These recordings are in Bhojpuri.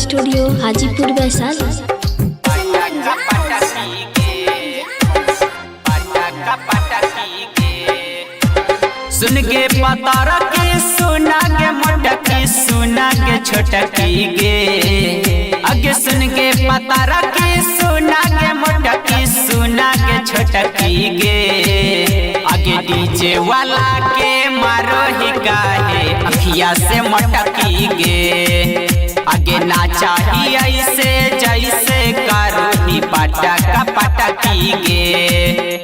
स्टूडियो हाजीपुर वैशाली। सुन के पतारा के सुना के मोटकी सुना के छोटकी गे आगे सुन के पतारा के सुना के मोटकी सुना के छोटकी गे आगे डीजे वाला के मारो ही काहे अखिया से मोटकी गे आगे नाचा ही ऐसे जैसे कारोनी पटाका पटकी गे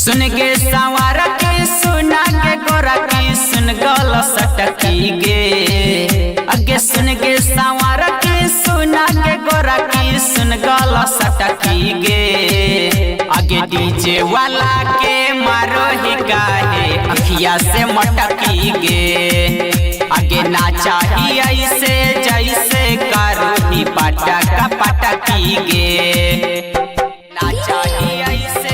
सुन के सवार के सुना के गोरा की सुन गल सटकी गे आगे सुन के सवार के सुना के गोरा की सुन गल सटकी गे आगे डीजे वाला के मारो ही काहे अखिया से मटकी गे आगे नाचा ही ऐसे जैसे कारोनी पटाका पटकी गे नाचा ही ऐसे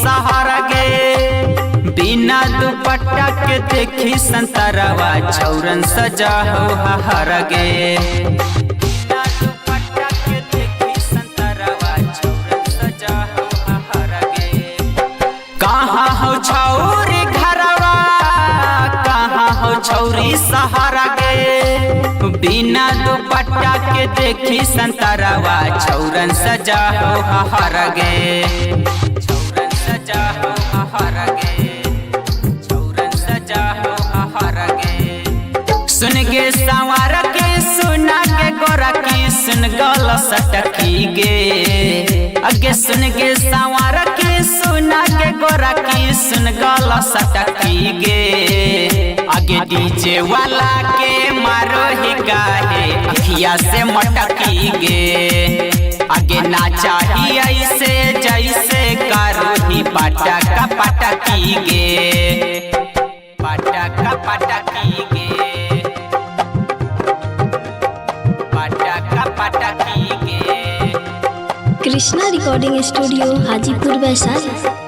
सहारा गे बिना दुपट्टा के देखी संतरवा छौरन सजा हो हर गे बिना दुपट्टा के देखी संतरवा छौरन सजा हो हर गे कहाँ हो छौरी घरवा कहाँ हो छौरी सहारा गे बिना दुपट्टा के देखी संतरवा छौरन सजा हो हर गे सुन के सवार के सुना के गोरा की सुन गल सटकी गे आगे सुन के सवार के सुना के गोरा की सुन गल सटकी गे आगे डीजे वाला के मारो ही काहे अखिया से मटकी गे आगे नाचा ही ऐसे जैसे कारोनी पटाका पटकी गे पटाका पटकी गे पटाका पटकी गे कृष्णा रिकॉर्डिंग स्टूडियो हाजीपुर वैशाली।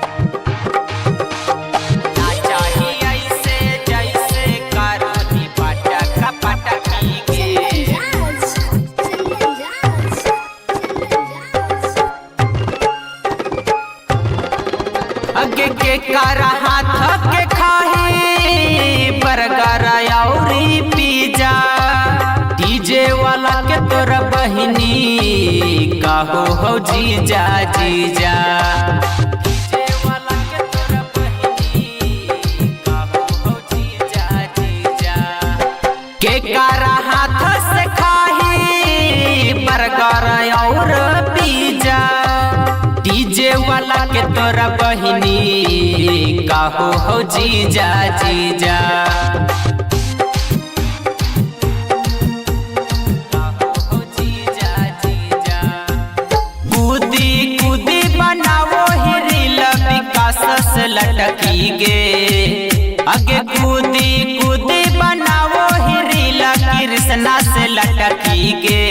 अगे के कारा हाथ के खाही बर्गर औरी पिज्जा डीजे वाला के तोरा बहिनी काहो हो जीजा जीजा डीजे वाला के तोरा बहिनी काहो हो जीजा जीजा के कारा हाथ से खाही बर्गर और पिज्जा डीजे वाला के तोरा बहिनी काहो हो जीजा जीजा काहो हो जीजा जीजा कूदी कूदी बनावो ही रील विकास से लटकी गे आगे कूदी कूदी बनावो ही रील कृष्णा से लटकी गे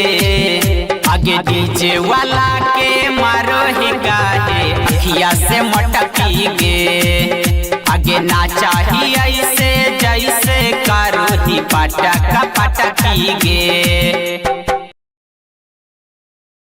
आगे डीजे वाला के मारो ही काहे अखिया से मटकी गे आगे नाचा ही ऐसे जैसे कारोनी पटाका पटकी गे।